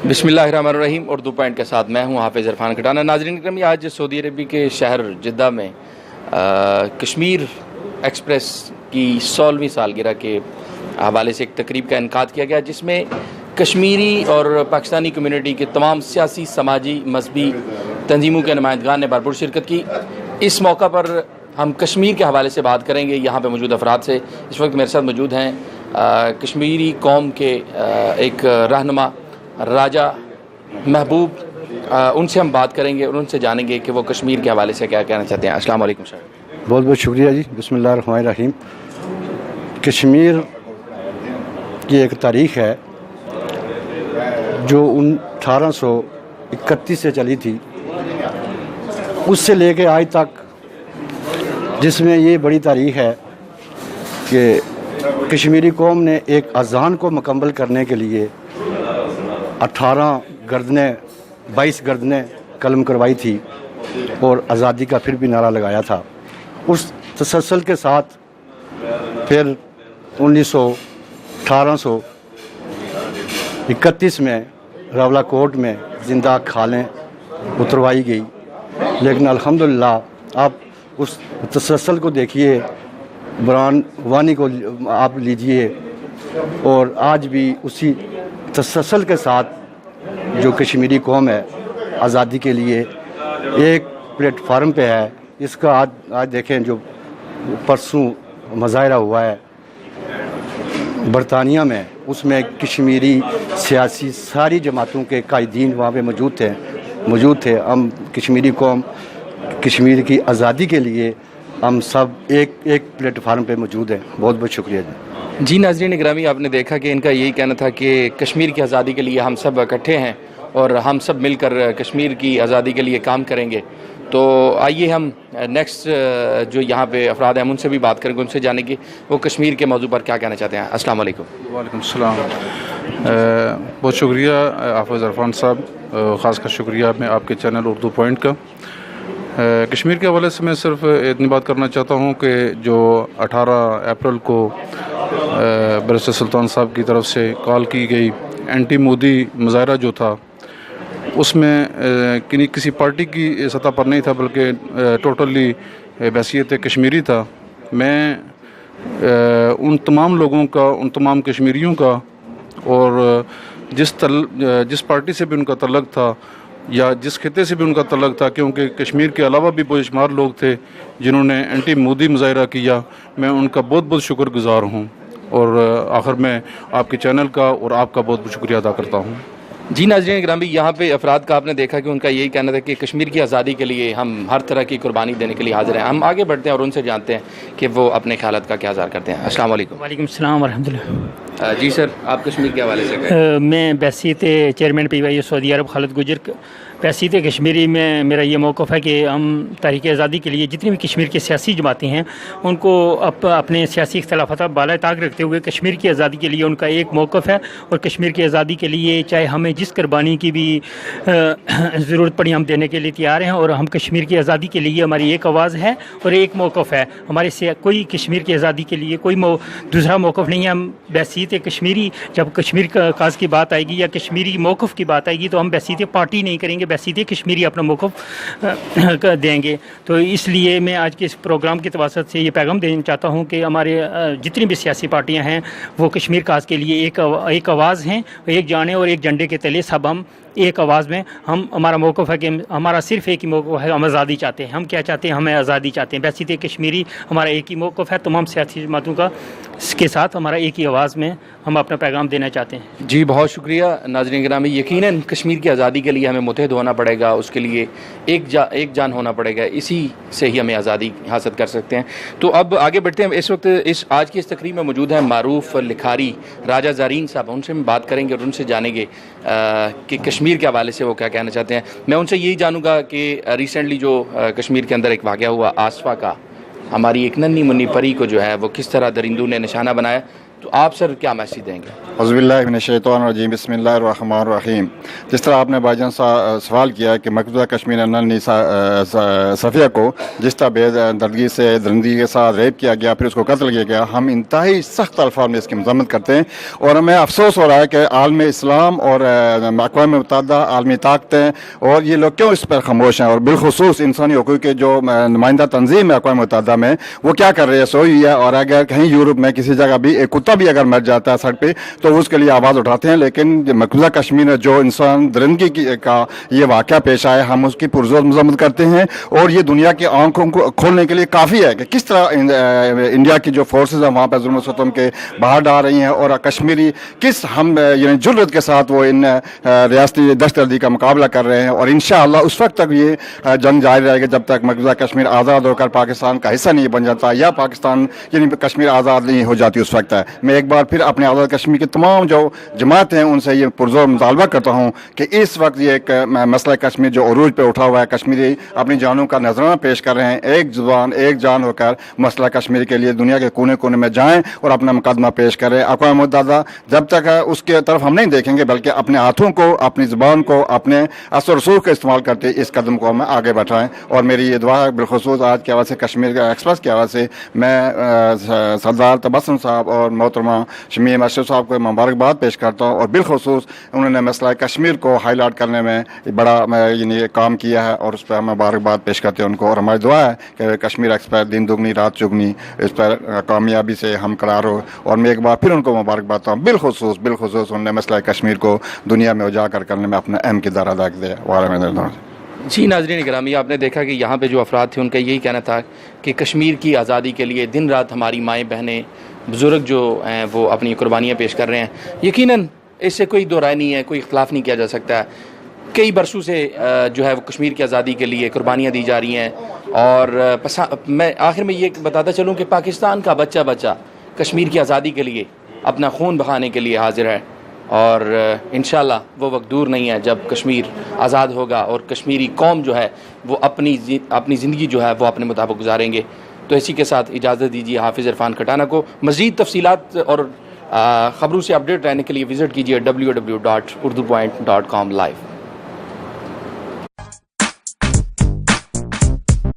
बिस्मिल्लाहिर्रहमानिर्रहीम। उर्दू पॉइंट के साथ मैं हूं हाफिज़ इरफान खटाना। नाज़रीन करमी, आज सऊदी अरब के शहर जिद्दा में कश्मीर एक्सप्रेस की 16वीं सालगिरह के हवाले से एक तकरीब का इनकाद किया गया, जिसमें कश्मीरी और पाकिस्तानी कम्यूनिटी के तमाम सियासी, समाजी, मजहबी तंजीमों के नुमाइंदगान ने भरपूर शिरकत की। इस मौका पर हम कश्मीर के हवाले से बात करेंगे यहाँ पर मौजूद अफराद से। इस वक्त मेरे साथ मौजूद हैं कश्मीरी कौम के एक रहनुमा राजा महबूब। उनसे हम बात करेंगे और उनसे जानेंगे कि वो कश्मीर के हवाले से क्या कहना चाहते हैं। अस्सलाम वालेकुम सर। बहुत बहुत शुक्रिया जी। बिस्मिल्लाहिर्रहमानिर्रहीम। कश्मीर की एक तारीख़ है जो 1831 से चली थी, उससे लेके आज तक, जिसमें ये बड़ी तारीख़ है कि कश्मीरी कौम ने एक अज़ान को मुकम्मल करने के लिए 22 गर्दनें कलम करवाई थी और आज़ादी का फिर भी नारा लगाया था। उस तसलसल के साथ फिर 1831 में रावलाकोट में जिंदा खालें उतरवाई गई, लेकिन अल्हम्दुलिल्लाह आप उस तसलसल को देखिए, बरान वानी को आप लीजिए, और आज भी उसी तसलसल के साथ जो कश्मीरी कौम है आज़ादी के लिए एक प्लेटफार्म पे है। इसका आज देखें, जो परसों मुजाहरा हुआ है बरतानिया में, उसमें कश्मीरी सियासी सारी जमातों के कायदीन वहाँ पे मौजूद थे। हम कश्मीरी कौम कश्मीर की आज़ादी के लिए हम सब एक प्लेटफार्म पे मौजूद हैं। बहुत बहुत शुक्रिया जी। जी नाज़रीन ग्रामी, आपने देखा कि इनका यही कहना था कि कश्मीर की आज़ादी के लिए हम सब इकट्ठे हैं और हम सब मिलकर कश्मीर की आज़ादी के लिए काम करेंगे। तो आइए हम नेक्स्ट जो यहाँ पे अफराद हैं उनसे भी बात करेंगे, उनसे जानेंगे वो कश्मीर के मौजू पर क्या कहना चाहते हैं। अस्सलाम वालेकुम। वालेकुम सलाम। बहुत शुक्रिया हाफिज़ इरफान साहब, ख़ासकर शुक्रिया मैं आपके चैनल उर्दू पॉइंट का। कश्मीर के हवाले से मैं सिर्फ इतनी बात करना चाहता हूँ कि जो 18 अप्रैल को बैरिस्टर सुल्तान साहब की तरफ से कॉल की गई एंटी मोदी मुजाहरा जो था, उसमें किसी पार्टी की सतह पर नहीं था, बल्कि टोटली बैसियत कश्मीरी था। मैं उन तमाम लोगों का, उन तमाम कश्मीरियों का, और जिस पार्टी से भी उनका तल्लुक़ था या जिस खिते से भी उनका तल्लुक़ था, क्योंकि कश्मीर के अलावा भी बेशुमार लोग थे जिन्होंने एंटी मोदी मुजाहरा किया, मैं उनका बहुत बहुत शुक्रगुज़ार हूँ। और आखिर में आपके चैनल का और आपका बहुत बहुत शुक्रिया अदा करता हूँ। जी नाज़रीन ग्रामी, यहाँ पे अफराद का आपने देखा कि उनका यही कहना था कि कश्मीर की आज़ादी के लिए हम हर तरह की कुर्बानी देने के लिए हाजिर हैं। हम आगे बढ़ते हैं और उनसे जानते हैं कि वो अपने ख्यालात का क्या इज़हार करते हैं। अस्सलाम वालेकुम। वालेकुम सलाम वरहमतुल्लाह। जी सर, आप कश्मीर के हवाले से कहें। मैं बैसीत चेयरमैन PYU सऊदी अरब खालिद गुजर, बैसीत कश्मीरी में मेरा ये मौक़िफ़ है कि हम तहरीक आज़ादी के लिए जितनी भी कश्मीर की सियासी जमातें हैं उनको अपने सियासी इख्तलाफात बाला ताक रखते हुए कश्मीर की आज़ादी के लिए उनका एक मौक़िफ़ है। और कश्मीर की आज़ादी के लिए चाहे हमें जिस कुर्बानी की भी ज़रूरत पड़ी हम देने के लिए तैयार हैं। और हम कश्मीर की आज़ादी के लिए हमारी एक आवाज़ है और एक मौक़िफ़ है हमारे से। कोई कश्मीर की आज़ादी के लिए कोई दूसरा मौक़िफ़ नहीं है। हम बैसीत कश्मीरी, जब कश्मीर काज की बात आएगी या कश्मीरी मौक़िफ़ की बात आएगी तो हम बैसीत पार्टी नहीं करेंगे, बैसीत कश्मीरी अपना मौक़िफ़ देंगे। तो इसलिए मैं आज के इस प्रोग्राम की तवासत से ये पैगाम देना चाहता हूँ कि हमारे जितनी भी सियासी पार्टियाँ हैं वो कश्मीर काज के लिए एक आवाज़ हैं, एक जाने और एक झंडे के तले सब हम एक आवाज़ में हमारा मौक़िफ़ है कि हमारा सिर्फ़ एक ही मौक़िफ़ है, हम आज़ादी चाहते हैं। हम क्या चाहते हैं? हमें आज़ादी चाहते हैं। बैसीत कश्मीरी हमारा एक ही मौक़िफ़ है। तमाम सियासी जमातों का इसके साथ हमारा एक ही आवाज़ में हम अपना पैगाम देना चाहते हैं। जी बहुत शुक्रिया नाज़रीन गिरामी। यकीनन कश्मीर की आज़ादी के लिए हमें मुत्तहिद होना पड़ेगा, उसके लिए एक जान होना पड़ेगा, इसी से ही हमें आज़ादी हासिल कर सकते हैं। तो अब आगे बढ़ते हैं। इस वक्त आज की इस तकरीब में मौजूद हैं मारूफ लिखारी राजा ज़ारीन साहब। उनसे हम बात करेंगे और उनसे जानेंगे कि कश्मीर के हवाले से वो क्या कहना चाहते हैं। मैं उनसे यही जानूँगा कि रिसेंटली जो कश्मीर के अंदर एक वाक़या हुआ आसफ़ा का, हमारी एक नन्ही मुन्नी परी को जो है वो किस तरह दरिंदों ने निशाना बनाया, تو آپ سر کیا میسیج دیں گے؟ اعوذ منشیطانرجیم بسم اللہ الرحمن الرحیم. جس طرح آپ نے بھائی جان سوال کیا کہ مقبوضہ کشمیر نلنی صفیہ کو جس طرح بے دردگی سے درندگی کے ساتھ ریپ کیا گیا، پھر اس کو قتل کیا گیا، ہم انتہائی سخت الفاظ میں اس کی مذمت کرتے ہیں. اور ہمیں افسوس ہو رہا ہے کہ عالم اسلام اور اقوام متحدہ، عالمی طاقتیں اور یہ لوگ کیوں اس پر خاموش ہیں، اور بالخصوص انسانی حقوق کے جو نمائندہ تنظیم ہے اقوام متحدہ میں، وہ کیا کر رہے ہیں؟ سوئی ہوئی ہے. اور اگر کہیں یورپ میں کسی جگہ بھی ایک کتا بھی اگر مر جاتا ہے سڑک پہ تو اس کے لیے آواز اٹھاتے ہیں، لیکن مقبوضہ کشمیر میں جو انسان درندگی کا یہ واقعہ پیش آیا، ہم اس کی پرزور مذمت کرتے ہیں. اور یہ دنیا کی آنکھوں کو کھولنے کے لیے کافی ہے کہ کس طرح انڈیا کی جو فورسز ہیں وہاں پہ ظلم و ستم کے باہر ڈال رہی ہیں، اور کشمیری کس یعنی جرأت کے ساتھ وہ ان ریاستی دہشت گردی کا مقابلہ کر رہے ہیں. اور انشاءاللہ اس وقت تک یہ جنگ جاری رہے گی جب تک مقبوضہ کشمیر آزاد ہو کر پاکستان کا حصہ نہیں بن جاتا، یا پاکستان یعنی کشمیر آزاد نہیں ہو جاتی اس وقت ہے. میں ایک بار پھر اپنے آزاد کشمیر کے تمام جو جماعت ہیں ان سے یہ پرزور مطالبہ کرتا ہوں کہ اس وقت یہ ایک مسئلہ کشمیر جو عروج پہ اٹھا ہوا ہے، کشمیری اپنی جانوں کا نذرانہ پیش کر رہے ہیں، ایک زبان ایک جان ہو کر مسئلہ کشمیر کے لیے دنیا کے کونے کونے میں جائیں اور اپنا مقدمہ پیش کریں. اقوام متحدہ جب تک اس کے طرف ہم نہیں دیکھیں گے، بلکہ اپنے ہاتھوں کو، اپنی زبان کو، اپنے اثر رسوخ کا استعمال کرتے اس قدم کو ہمیں آگے بڑھائیں. اور میری یہ دعا ہے بالخصوص آج کے حوالے سے کشمیر ایکسپریس کے حوالے سے میں سردار تبسم صاحب اور محترمہ شمیم اشرف صاحب کو مبارکباد پیش کرتا ہوں. اور بالخصوص انہوں نے مسئلہ کشمیر کو ہائی لائٹ کرنے میں بڑا یعنی کام کیا ہے، اور اس پہ ہم مبارکباد پیش کرتے ہیں ان کو. اور ہماری دعا ہے کہ کشمیر ایکسپریس دن دگنی رات چگنی اس پر کامیابی سے ہم قرار ہو. اور میں ایک بار پھر ان کو مبارکباد دیتا ہوں. بالخصوص انہوں نے مسئلہ کشمیر کو دنیا میں اجاگر کرنے میں اپنا اہم کردار ادا کیا. جی ناظرین گرامی، آپ نے دیکھا کہ یہاں پہ جو افراد تھے ان کا یہی کہنا تھا کہ کشمیر کی آزادی کے لیے دن رات ہماری مائیں بہنیں بزرگ جو ہیں وہ اپنی قربانیاں پیش کر رہے ہیں. یقیناً اس سے کوئی دو رائے نہیں ہے، کوئی اختلاف نہیں کیا جا سکتا ہے. کئی برسوں سے جو ہے وہ کشمیر کی آزادی کے لیے قربانیاں دی جا رہی ہیں. اور میں آخر میں یہ بتاتا چلوں کہ پاکستان کا بچہ کشمیر کی آزادی کے لیے اپنا خون بہانے کے لیے حاضر ہے. اور انشاءاللہ وہ وقت دور نہیں ہے جب کشمیر آزاد ہوگا اور کشمیری قوم جو ہے وہ اپنی زندگی جو ہے وہ اپنے مطابق گزاریں گے. تو اسی کے ساتھ اجازت دیجیے حافظ عرفان کھٹانہ کو. مزید تفصیلات اور خبروں سے اپڈیٹ رہنے کے لیے وزٹ کیجیے www.urdupoint.com live.